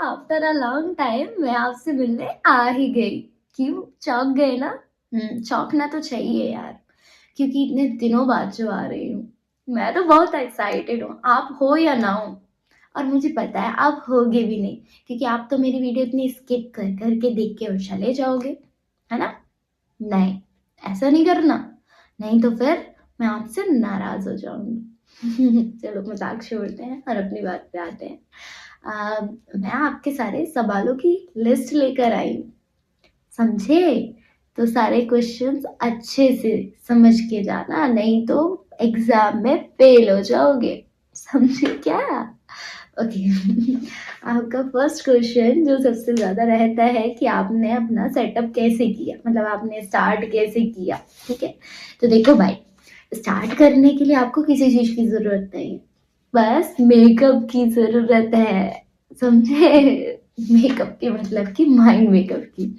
After a long time मैं आपसे मिलने आ ही गई। क्यों चौंक गए ना? चौंकना तो चाहिए यार, क्योंकि इतने दिनों बाद जो आ रही हूँ। मैं तो बहुत एक्साइटेड हूँ, आप हो या ना हो। और मुझे पता है आप होगे भी नहीं, क्योंकि आप तो मेरी वीडियो इतनी स्किप कर करके देख के और चले जाओगे, है ना? नहीं, ऐसा नहीं करना, नहीं तो फिर मैं आपसे नाराज हो जाऊंगी। चलो मजाक छोड़ते हैं और अपनी बात पे आते हैं। मैं आपके सारे सवालों की लिस्ट लेकर आई हूँ, समझे? तो सारे क्वेश्चंस अच्छे से समझ के जाना, नहीं तो एग्जाम में फेल हो जाओगे, समझे क्या? ओके। आपका फर्स्ट क्वेश्चन जो सबसे ज्यादा रहता है कि आपने अपना सेटअप कैसे किया, मतलब आपने स्टार्ट कैसे किया। ठीक है, तो देखो भाई, स्टार्ट करने के लिए आपको किसी चीज की जरूरत नहीं है, बस मेकअप की जरूरत है, समझे? मेकअप की मतलब कि माइंड मेकअप की।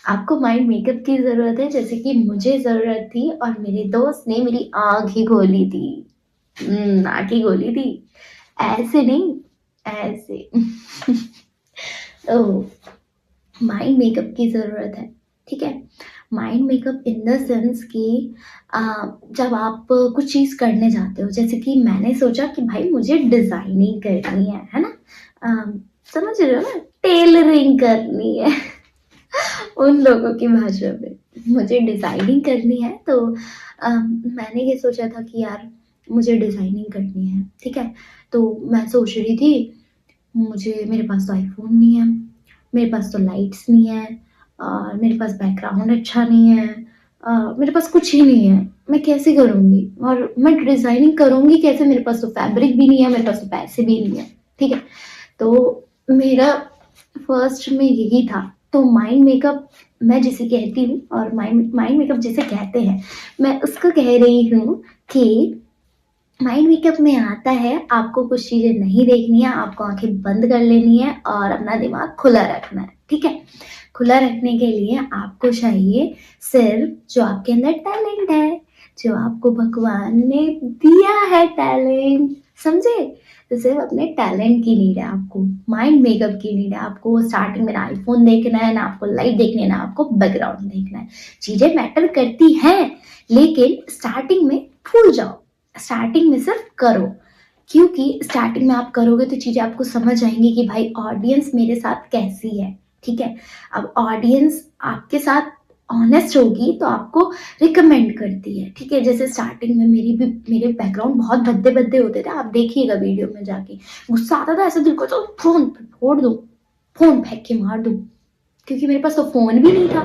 आपको माइंड मेकअप की जरूरत है, जैसे कि मुझे जरूरत थी और मेरे दोस्त ने मेरी आंख ही खोली थी। आंख ही खोली थी, ऐसे नहीं, ऐसे। तो माइंड मेकअप की जरूरत है, ठीक है? Mind makeup in the sense कि अ, जब आप कुछ चीज करने जाते हो, जैसे कि मैंने सोचा कि भाई मुझे डिजाइनिंग करनी है ना? समझ रहे हो ना, टेलरिंग करनी है। उन लोगों की भाषा में मुझे डिजाइनिंग करनी है, तो मैंने ये सोचा था कि यार मुझे डिजाइनिंग करनी है, ठीक है? तो मैं सोच रही थी, मुझे मेरे पास तो आईफोन नहीं है, मेरे पास तो लाइट्स नहीं है, मेरे पास बैकग्राउंड अच्छा नहीं है, मेरे पास कुछ ही नहीं है, मैं कैसे करूँगी और मैं डिजाइनिंग करूँगी कैसे? मेरे पास तो फैब्रिक भी नहीं है, मेरे पास तो पैसे भी नहीं है, ठीक है? तो मेरा फर्स्ट में यही था। तो माइंड मेकअप मैं जिसे कहती हूँ, और माइंड माइंड मेकअप जिसे कहते हैं, मैं उसको कह रही हूँ कि माइंड मेकअप में आता है आपको कुछ चीजें नहीं देखनी है, आपको आंखें बंद कर लेनी है और अपना दिमाग खुला रखना है, ठीक है? खुला रखने के लिए आपको चाहिए सिर्फ जो आपके अंदर टैलेंट है, जो आपको भगवान ने दिया है टैलेंट, समझे? तो सिर्फ अपने टैलेंट की नीड है आपको, माइंड मेकअप की नीड है आपको। स्टार्टिंग में ना आईफोन देखना है, ना आपको लाइट देखनी है, ना आपको बैकग्राउंड देखना है। चीजें मैटर करती हैं, लेकिन स्टार्टिंग में भूल जाओ, स्टार्टिंग में सिर्फ करो, क्योंकि स्टार्टिंग में आप करोगे तो चीजें आपको समझ आएंगी कि भाई ऑडियंस मेरे साथ कैसी है, ठीक है? अब ऑडियंस आपके साथ ऑनेस्ट होगी तो आपको रिकमेंड करती है, ठीक है? जैसे स्टार्टिंग में मेरे बैकग्राउंड बहुत भद्दे भद्दे होते थे, आप देखिएगा वीडियो में जाके, गुस्सा आता था, ऐसा दिल को तो फोन फोड़ दूं, फोन फेंक के मार दूं, क्योंकि मेरे पास तो फोन भी नहीं था।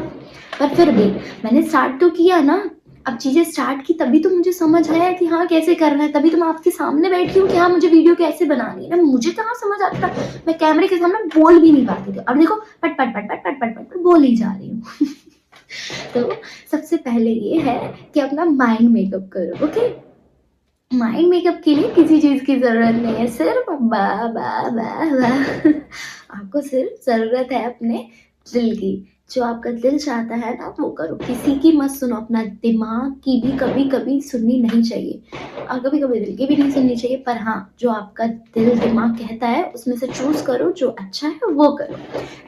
पर फिर भी मैंने स्टार्ट तो किया ना। अब चीजें स्टार्ट की तभी तो मुझे समझ आया कि हाँ कैसे करना है, तभी तो मैं आपके सामने बैठी हूँ कि हाँ मुझे वीडियो कैसे बनानी है ना। मुझे कहाँ समझ आता था, मैं कैमरे के सामने बोल भी नहीं पाती थी, अब देखो पट पट पट पट पट पट पट, पट बोल ही जा रही हूँ। तो सबसे पहले ये है कि अपना माइंड मेकअप करो, ओके? माइंड मेकअप के लिए किसी चीज की जरूरत नहीं है, सिर्फ बा बा बा बा। आपको सिर्फ जरूरत है अपने दिल की। जो आपका दिल चाहता है ना वो करो, किसी की मत सुनो, अपना दिमाग की भी कभी कभी सुननी नहीं चाहिए और कभी कभी दिल की भी नहीं सुननी चाहिए। पर हाँ, जो आपका दिल दिमाग कहता है उसमें से चूज करो, जो अच्छा है वो करो,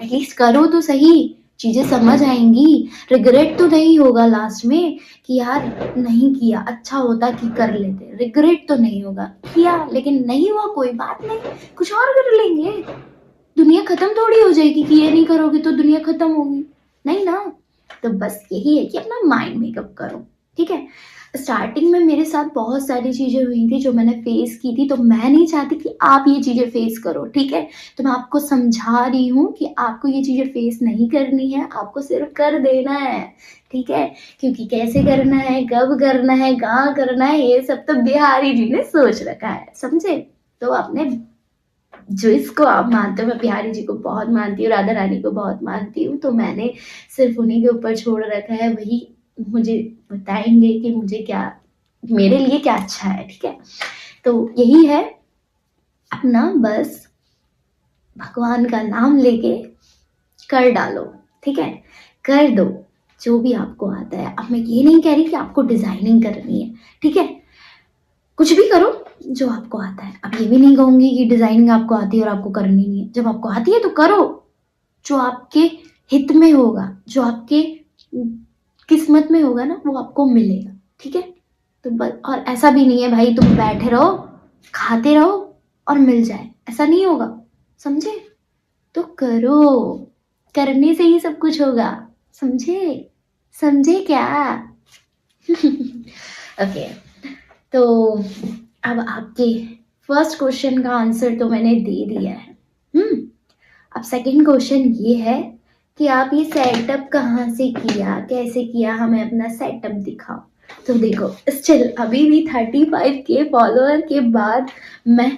एटलीस्ट करो तो सही, चीजें समझ आएंगी। रिग्रेट तो नहीं होगा लास्ट में कि यार नहीं किया, अच्छा होता कि कर लेते। रिग्रेट तो नहीं होगा, किया लेकिन नहीं हुआ, कोई बात नहीं, कुछ और कर लेंगे। दुनिया खत्म थोड़ी हो जाएगी कि ये नहीं करोगे तो दुनिया खत्म होगी, नहीं ना? तो बस यही है कि अपना माइंड मेकअप करो, ठीक है? स्टार्टिंग में मेरे साथ बहुत सारी चीजें हुई थी जो मैंने फेस की थी, तो मैं नहीं चाहती कि आप ये चीजें फेस करो, ठीक है? तो मैं आपको समझा रही हूँ कि आपको ये चीजें फेस नहीं करनी है, आपको सिर्फ कर देना है, ठीक है? क्योंकि कैसे करना है, कब करना है, कहाँ करना है, ये सब तो बिहारी जी ने सोच रखा है, समझे? तो आपने जो इसको आप मानते हो, मैं बिहारी जी को बहुत मानती हूँ, राधा रानी को बहुत मानती हूँ, तो मैंने सिर्फ उन्हीं के ऊपर छोड़ रखा है, वही मुझे बताएंगे कि मुझे क्या, मेरे लिए क्या अच्छा है, ठीक है? तो यही है, अपना बस भगवान का नाम लेके कर डालो, ठीक है? कर दो जो भी आपको आता है। अब मैं ये नहीं कह रही कि आपको डिजाइनिंग करनी है, ठीक है? कुछ भी करो, जो आपको आता है। अब ये भी नहीं कहूँगी कि डिज़ाइनिंग आपको आती है और आपको करनी नहीं है। जब आपको आती है तो करो, जो आपके हित में होगा, जो आपके किस्मत में होगा ना, वो आपको मिलेगा, ठीक है? तो और ऐसा भी नहीं है भाई तुम बैठे रहो, खाते रहो और मिल जाए, ऐसा नहीं होगा, समझे? तो करो, करने से ही सब कुछ होगा, समझे? समझे क्या? ओके, तो अब आपके फर्स्ट क्वेश्चन का आंसर तो मैंने दे दिया है। अब सेकंड क्वेश्चन ये है कि आप ये सेटअप कहाँ से किया, कैसे किया, हमें अपना सेटअप दिखाओ। तो देखो, स्टिल अभी भी 35K फॉलोअर के बाद मैं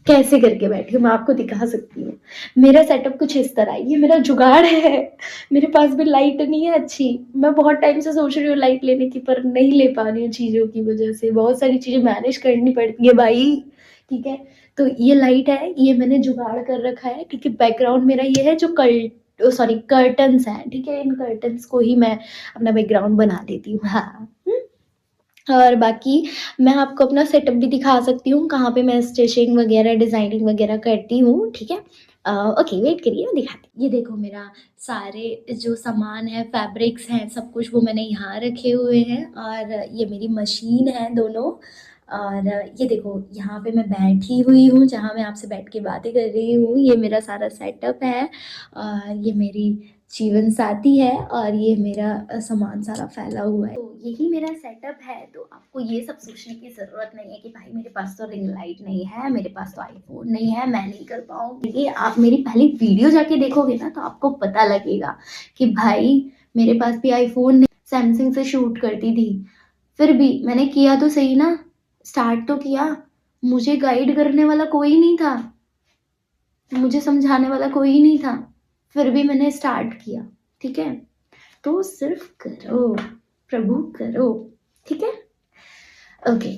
कैसे करके बैठी हूँ, मैं आपको दिखा सकती हूँ। मेरा सेटअप कुछ इस तरह, ये मेरा जुगाड़ है। मेरे पास भी लाइट नहीं है अच्छी, मैं बहुत टाइम से सोच रही हूँ लाइट लेने की, पर नहीं ले पा रही हूँ चीज़ों की वजह से, बहुत सारी चीज़ें मैनेज करनी पड़ती है भाई, ठीक है? तो ये लाइट है, ये मैंने जुगाड़ कर रखा है, क्योंकि बैकग्राउंड मेरा ये है, जो कर्टन्स हैं, ठीक है? इन कर्टन्स को ही मैं अपना बैकग्राउंड बना देती हूँ। हाँ। और बाकी मैं आपको अपना सेटअप भी दिखा सकती हूँ, कहाँ पे मैं स्टिचिंग वगैरह, डिज़ाइनिंग वगैरह करती हूँ, ठीक है? ओके, वेट करिए, मैं दिखाती हूँ। ये देखो, मेरा सारे जो सामान है, फैब्रिक्स हैं, सब कुछ वो मैंने यहाँ रखे हुए हैं, और ये मेरी मशीन है दोनों। और ये देखो, यहाँ पे मैं बैठी हुई हूँ, जहाँ मैं आपसे बैठ के बातें कर रही हूँ, ये मेरा सारा सेटअप है। और ये मेरी जीवन साथी है, और ये मेरा सामान सारा फैला हुआ है। तो यही मेरा सेटअप है। तो आपको ये सब सोचने की ज़रूरत नहीं है कि भाई मेरे पास तो रिंग लाइट नहीं है, मेरे पास तो आईफोन नहीं है, मैं नहीं कर पाऊँगी। ये आप मेरी पहली वीडियो जाके देखोगे ना, तो आपको पता लगेगा कि भाई मेरे पास भी आईफोन नहीं, सैमसंग से शूट करती थी। फिर भी मैंने किया तो सही ना, स्टार्ट तो किया। मुझे गाइड करने वाला कोई नहीं था, मुझे समझाने वाला कोई नहीं था, फिर भी मैंने स्टार्ट किया, ठीक है? तो सिर्फ करो, प्रभु करो, ठीक है? ओके,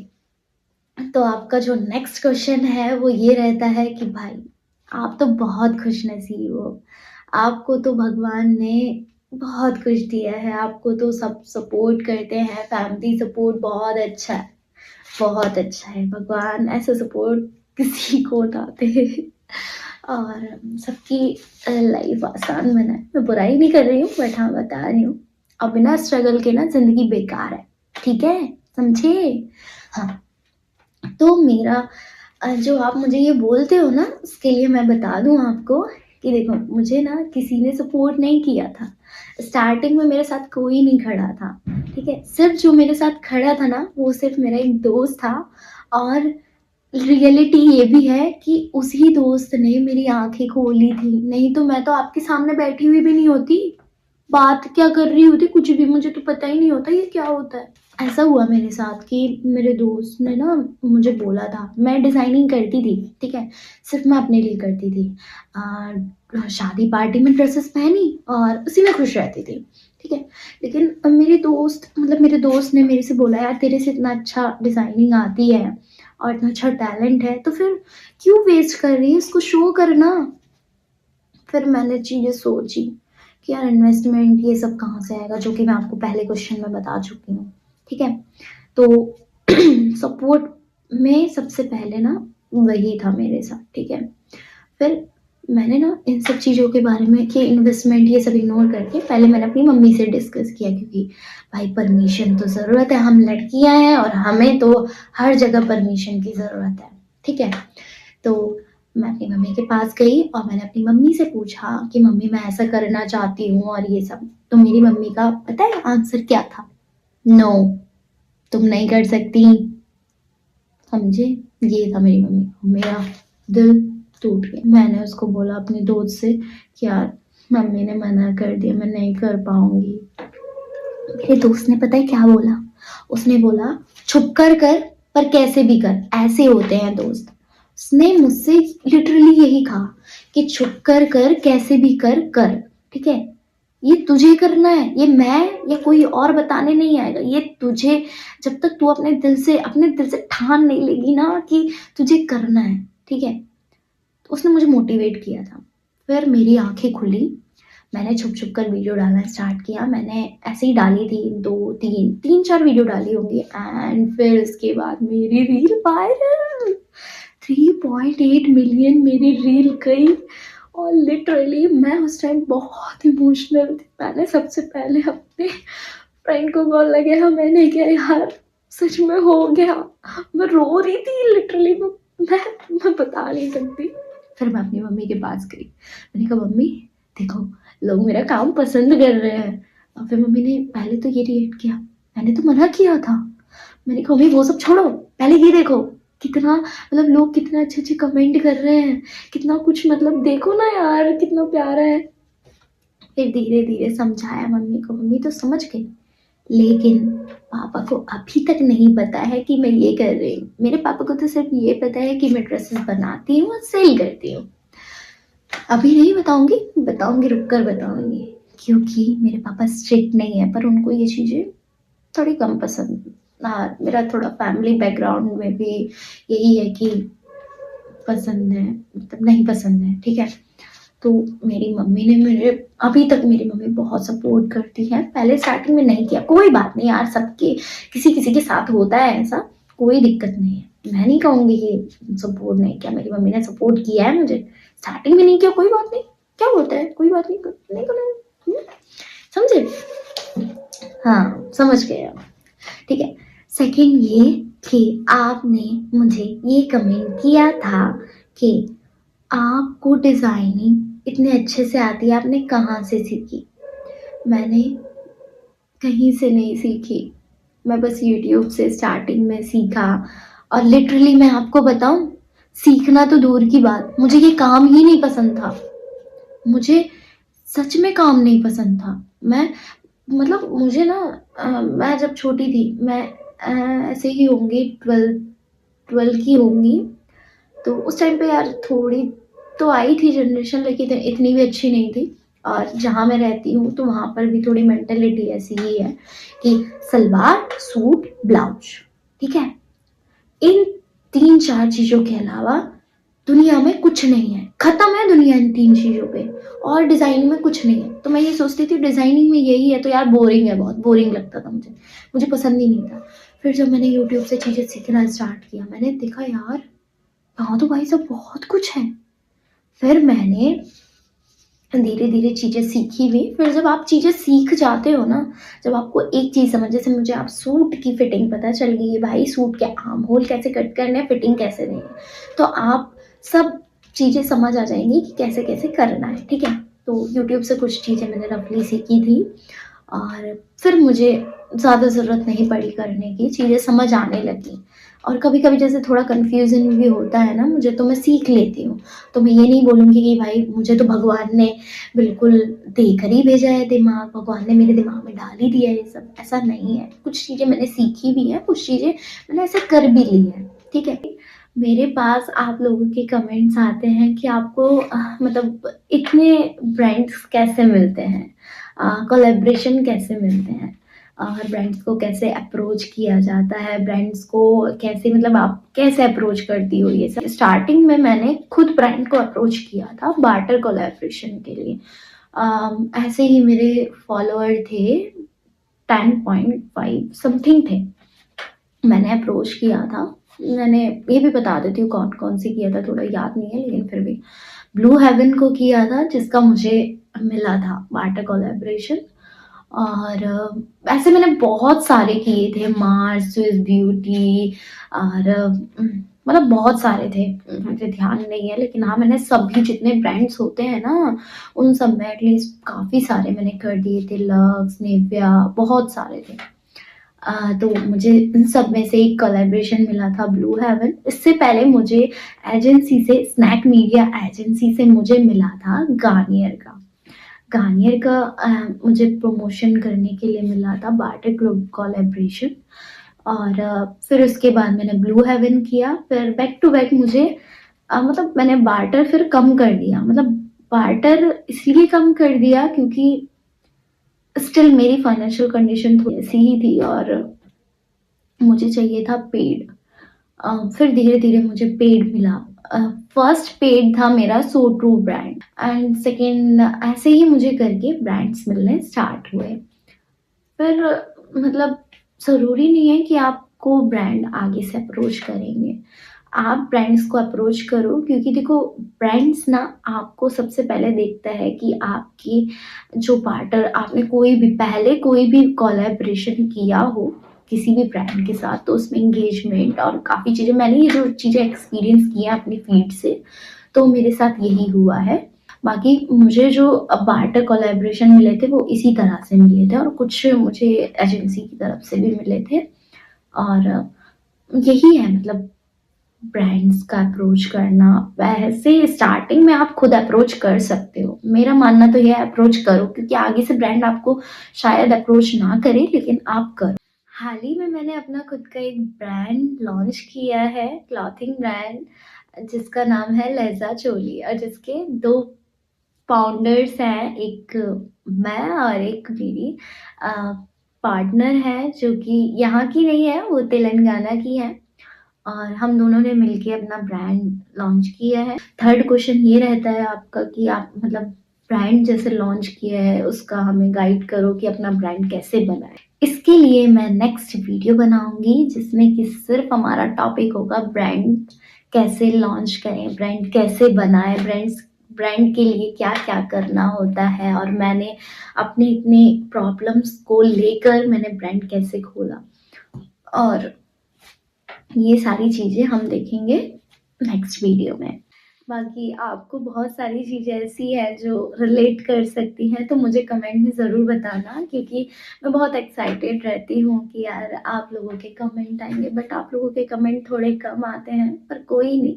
तो आपका जो नेक्स्ट क्वेश्चन है वो ये रहता है कि भाई आप तो बहुत खुशनसीब हो, आपको तो भगवान ने बहुत कुछ दिया है, आपको तो सब सपोर्ट करते हैं, फैमिली सपोर्ट बहुत अच्छा है, बहुत अच्छा है। भगवान ऐसा सपोर्ट किसी को ना दे, और सबकी लाइफ आसान बनाए। मैं बुराई नहीं कर रही हूँ, बट हाँ बता रही हूँ, अब बिना स्ट्रगल के ना ज़िंदगी बेकार है, ठीक है? समझे? हाँ, तो मेरा जो आप मुझे ये बोलते हो ना, उसके लिए मैं बता दूँ आपको कि देखो, मुझे ना किसी ने सपोर्ट नहीं किया था। स्टार्टिंग में मेरे साथ कोई नहीं खड़ा था, ठीक है? सिर्फ़ जो मेरे साथ खड़ा था ना, वो सिर्फ़ मेरा एक दोस्त था, और रियलिटी ये भी है कि उसी दोस्त ने मेरी आँखें खोली थी, नहीं तो मैं तो आपके सामने बैठी हुई भी नहीं होती। बात क्या कर रही होती, कुछ भी मुझे तो पता ही नहीं होता ये क्या होता है। ऐसा हुआ मेरे साथ कि मेरे दोस्त ने ना मुझे बोला था, मैं डिज़ाइनिंग करती थी, ठीक है? सिर्फ़ मैं अपने लिए करती थी। शादी पार्टी में ड्रेसेस पहनी और उसी में खुश रहती थी, ठीक है? लेकिन मेरे दोस्त ने मेरे से बोला, यार तेरे से इतना अच्छा डिज़ाइनिंग आती है और इतना अच्छा टैलेंट है, तो फिर क्यों वेस्ट कर रही है, इसको शो कर ना। फिर मैंने चीज़ें सोची कि यार इन्वेस्टमेंट ये सब कहाँ से आएगा, जो कि मैं आपको पहले क्वेश्चन में बता चुकी हूँ, ठीक है? तो सपोर्ट में सबसे पहले ना वही था मेरे साथ, ठीक है? फिर मैंने ना इन सब चीज़ों के बारे में कि इन्वेस्टमेंट ये सब इग्नोर करके पहले मैंने अपनी मम्मी से डिस्कस किया, क्योंकि भाई परमिशन तो ज़रूरत है, हम लड़कियाँ हैं और हमें तो हर जगह परमिशन की ज़रूरत है, ठीक है? तो मैं अपनी मम्मी के पास गई और मैंने अपनी मम्मी से पूछा कि मम्मी मैं ऐसा करना चाहती हूँ और ये सब। तो मेरी मम्मी का पता है आंसर क्या था? नो, तुम नहीं कर सकती, समझे? ये था मेरी मम्मी का। मेरा दिल टूट गया। मैंने उसको बोला अपने दोस्त से कि यार मम्मी ने मना कर दिया, मैं नहीं कर पाऊँगी। मेरे दोस्त ने पता है क्या बोला? उसने बोला छुप कर कर, पर कैसे भी कर, ऐसे होते हैं दोस्त। उसने मुझसे लिटरली यही कहा कि छुप कर कर, कैसे भी कर, ठीक है? ये तुझे करना है, ये मैं या कोई और बताने नहीं आएगा, ये तुझे, जब तक तू अपने दिल से ठान नहीं लेगी ना कि तुझे करना है, ठीक है? तो उसने मुझे मोटिवेट किया था। फिर मेरी आँखें खुली, मैंने छुप-छुप कर वीडियो डालना स्टार्ट किया। मैंने ऐसे ही डाली थी 2, 3 वीडियो डाली होंगी एंड फिर उसके बाद मेरी रील वायरल। 3.8 मिलियन मेरी रील गई और लिटरली मैं उस टाइम बहुत इमोशनल थी। मैंने सबसे पहले अपने फ्रेंड को कॉल लगाया, मैंने कहा यार सच में हो गया। मैं रो रही थी लिटरली, मैं बता नहीं सकती। फिर मैं अपनी मम्मी के पास गई। मैंने कहा मम्मी देखो लोग मेरा काम पसंद कर रहे हैं। और फिर मम्मी ने पहले तो ये रिएक्ट किया, मैंने तो मना किया था। मैंने कहा मम्मी वो सब छोड़ो, पहले ये देखो कितना मतलब लोग कितना अच्छे-अच्छे कमेंट कर रहे हैं, कितना कुछ मतलब देखो ना यार कितना प्यारा है। फिर धीरे-धीरे समझाया मम्मी को, मम्मी तो समझ गई। लेकिन पापा को अभी तक नहीं पता है कि मैं ये कर रही हूँ। मेरे पापा को तो सिर्फ ये पता है कि मैं ड्रेसेस बनाती हूँ और सेल करती हूँ। अभी नहीं बताऊँगी, बताऊँगी रुक कर बताऊँगी, क्योंकि मेरे पापा स्ट्रिक्ट नहीं है पर उनको ये चीज़ें थोड़ी कम पसंद। हाँ, मेरा थोड़ा फैमिली बैकग्राउंड में भी यही है कि पसंद है मतलब नहीं पसंद है, ठीक है? तो मेरी मम्मी ने मेरे अभी तक मेरी मम्मी बहुत सपोर्ट करती है। पहले स्टार्टिंग में नहीं किया, कोई बात नहीं यार, सबके किसी-किसी के साथ होता है ऐसा, कोई दिक्कत नहीं है। मैं नहीं कहूँगी कि सपोर्ट नहीं किया, मेरी मम्मी ने सपोर्ट किया है मुझे। स्टार्टिंग में नहीं किया कोई बात नहीं, क्या होता है? कोई बात नहीं, नहीं करना समझे? हाँ, समझ गए आप, ठीक है। सेकंड ये कि आपने मुझे ये कमेंट किया था कि आपको डिज़ाइनिंग इतने अच्छे से आती है, आपने कहाँ से सीखी? मैंने कहीं से नहीं सीखी, मैं बस यूट्यूब से स्टार्टिंग में सीखा। और लिटरली मैं आपको बताऊँ, सीखना तो दूर की बात, मुझे ये काम ही नहीं पसंद था। मुझे सच में काम नहीं पसंद था। मैं मतलब मुझे ना मैं जब छोटी थी, मैं ऐसे ही होंगी 12 की होंगी, तो उस टाइम पे यार थोड़ी तो आई थी जनरेशन, लेकिन इतनी भी अच्छी नहीं थी। और जहाँ मैं रहती हूँ तो वहाँ पर भी थोड़ी मेंटालिटी ऐसी ही है कि सलवार, सूट, ब्लाउज, ठीक है? इन 3-4 चीज़ों के अलावा दुनिया में कुछ नहीं है। खत्म है दुनिया इन 3 चीज़ों पे, और डिज़ाइनिंग में कुछ नहीं है। तो मैं ये सोचती थी डिज़ाइनिंग में यही है तो यार बोरिंग है, बहुत बोरिंग लगता था मुझे। मुझे पसंद ही नहीं था। फिर जब मैंने यूट्यूब से चीज़ें सीखना स्टार्ट किया, मैंने देखा यार यहाँ तो भाई साहब बहुत कुछ है। फिर मैंने धीरे-धीरे चीज़ें सीखी भी। फिर जब आप चीज़ें सीख जाते हो ना, जब आपको एक चीज़ समझ, जैसे मुझे आप सूट की फिटिंग पता चल गई है भाई, सूट के आर्म होल कैसे कट करने हैं, फिटिंग कैसे देनी है, तो आप सब चीज़ें समझ आ जाएँगी कि कैसे-कैसे करना है, ठीक है? तो यूट्यूब से कुछ चीज़ें मैंने रफ़ली सीखी थी और फिर मुझे ज़्यादा ज़रूरत नहीं पड़ी करने की, चीज़ें समझ आने लगी। और कभी-कभी जैसे थोड़ा कन्फ्यूज़न भी होता है ना मुझे, तो मैं सीख लेती हूँ। तो मैं ये नहीं बोलूँगी कि भाई मुझे तो भगवान ने बिल्कुल देकर ही भेजा है दिमाग, भगवान ने मेरे दिमाग में डाल ही दिया है ये सब, ऐसा नहीं है। कुछ चीज़ें मैंने सीखी भी हैं, कुछ चीज़ें मैंने ऐसे कर भी ली हैं, ठीक है? मेरे पास आप लोगों के कमेंट्स आते हैं कि आपको मतलब इतने ब्रांड्स कैसे मिलते हैं? कोलैबोरेशन कैसे मिलते हैं? और ब्रांड्स को कैसे अप्रोच किया जाता है? ब्रांड्स को कैसे मतलब आप कैसे अप्रोच करती हो ये सब? स्टार्टिंग में मैंने खुद ब्रांड को अप्रोच किया था बार्टर कोलैबोरेशन के लिए। ऐसे ही मेरे फॉलोअर थे 10.5 समथिंग थे। मैंने अप्रोच किया था। मैंने ये भी बता देती हूँ कौन-कौन से किया था, थोड़ा याद नहीं है लेकिन फिर भी। ब्लू हेवन को किया था जिसका मुझे मिला था बार्टर कोलैबोरेशन। और ऐसे मैंने बहुत सारे किए थे, मार्स, स्विस ब्यूटी और मतलब बहुत सारे थे, मुझे ध्यान नहीं है लेकिन हाँ, मैंने सभी जितने ब्रांड्स होते हैं ना, उन सब में एटलीस्ट काफ़ी सारे मैंने कर दिए थे, लक्स, निविया, बहुत सारे थे। तो मुझे इन सब में से एक कोलैबोरेशन मिला था ब्लू हेवन। इससे पहले मुझे एजेंसी से, स्नैक मीडिया एजेंसी से मुझे मिला था गार्नियर का। गार्नियर का मुझे प्रमोशन करने के लिए मिला था बार्टर ग्रुप कोलैबोरेशन। और फिर उसके बाद मैंने ब्लू हेवन किया, फिर बैक टू बैक मुझे मतलब मैंने बार्टर फिर कम कर दिया, मतलब बार्टर इसलिए कम कर दिया क्योंकि स्टिल मेरी फाइनेंशियल कंडीशन थोड़ी ऐसी ही थी और मुझे चाहिए था पेड। फिर धीरे-धीरे मुझे पेड मिला। फर्स्ट पेड था मेरा so true brand and second ऐसे ही मुझे करके ब्रांड्स मिलने स्टार्ट हुए। फिर मतलब ज़रूरी नहीं है कि आपको ब्रांड आगे से अप्रोच करेंगे। आप ब्रांड्स को अप्रोच करो, क्योंकि देखो ब्रांड्स ना आपको सबसे पहले देखता है कि आपकी जो पार्टनर आपने कोई भी कोलैबोरेशन किया हो किसी भी ब्रांड के साथ, तो उसमें एंगेजमेंट और काफ़ी चीज़ें मैंने ये जो चीज़ें एक्सपीरियंस की हैं अपनी फील्ड से, तो मेरे साथ यही हुआ है। बाकी मुझे जो बार्टर कोलैबोरेशन मिले थे वो इसी तरह से मिले थे और कुछ मुझे एजेंसी की तरफ से भी मिले थे। और यही है मतलब ब्रांड्स का अप्रोच करना। वैसे स्टार्टिंग में आप खुद अप्रोच कर सकते हो, मेरा मानना तो ये है अप्रोच करो, क्योंकि आगे से ब्रांड आपको शायद अप्रोच ना करे लेकिन आप करो। हाल ही में मैंने अपना खुद का एक ब्रांड लॉन्च किया है, क्लॉथिंग ब्रांड, जिसका नाम है लहजा चोली, और जिसके 2 फाउंडर्स हैं, एक मैं और एक मेरी पार्टनर है जो कि यहाँ की नहीं है, वो तेलंगाना की है, और हम दोनों ने मिलके अपना ब्रांड लॉन्च किया है। थर्ड क्वेश्चन ये रहता है आपका कि आप मतलब ब्रांड जैसे लॉन्च किया है उसका हमें गाइड करो कि अपना ब्रांड कैसे बनाए। इसके लिए मैं नेक्स्ट वीडियो बनाऊंगी जिसमें कि सिर्फ हमारा टॉपिक होगा ब्रांड कैसे लॉन्च करें, ब्रांड कैसे बनाए, ब्रांड के लिए क्या क्या करना होता है, और मैंने अपने इतने प्रॉब्लम्स को लेकर मैंने ब्रांड कैसे खोला, और ये सारी चीज़ें हम देखेंगे नेक्स्ट वीडियो में। बाकी आपको बहुत सारी चीज़ें ऐसी हैं जो रिलेट कर सकती हैं, तो मुझे कमेंट में ज़रूर बताना, क्योंकि मैं बहुत एक्साइटेड रहती हूँ कि यार आप लोगों के कमेंट आएँगे, बट आप लोगों के कमेंट थोड़े कम आते हैं, पर कोई नहीं।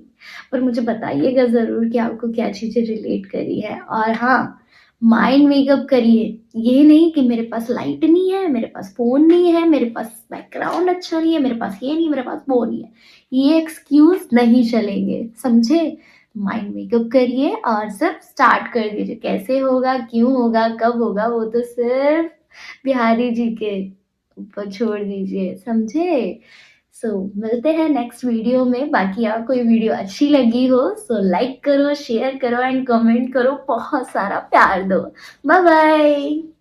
पर मुझे बताइएगा ज़रूर कि आपको क्या चीज़ें रिलेट करी है। और हाँ, माइंड मेकअप करिए, ये नहीं कि मेरे पास लाइट नहीं है, मेरे पास फ़ोन नहीं है, मेरे पास बैकग्राउंड अच्छा नहीं है, मेरे पास ये नहीं, मेरे पास वो नहीं है, ये एक्सक्यूज़ नहीं चलेंगे, समझे? माइंड मेकअप करिए और सिर्फ स्टार्ट कर दीजिए। कैसे होगा, क्यों होगा, कब होगा, वो तो सिर्फ बिहारी जी के ऊपर छोड़ दीजिए, समझे? सो मिलते हैं नेक्स्ट वीडियो में। बाकी आपको ये वीडियो अच्छी लगी हो सो लाइक करो, शेयर करो एंड कमेंट करो, बहुत सारा प्यार दो। Bye bye.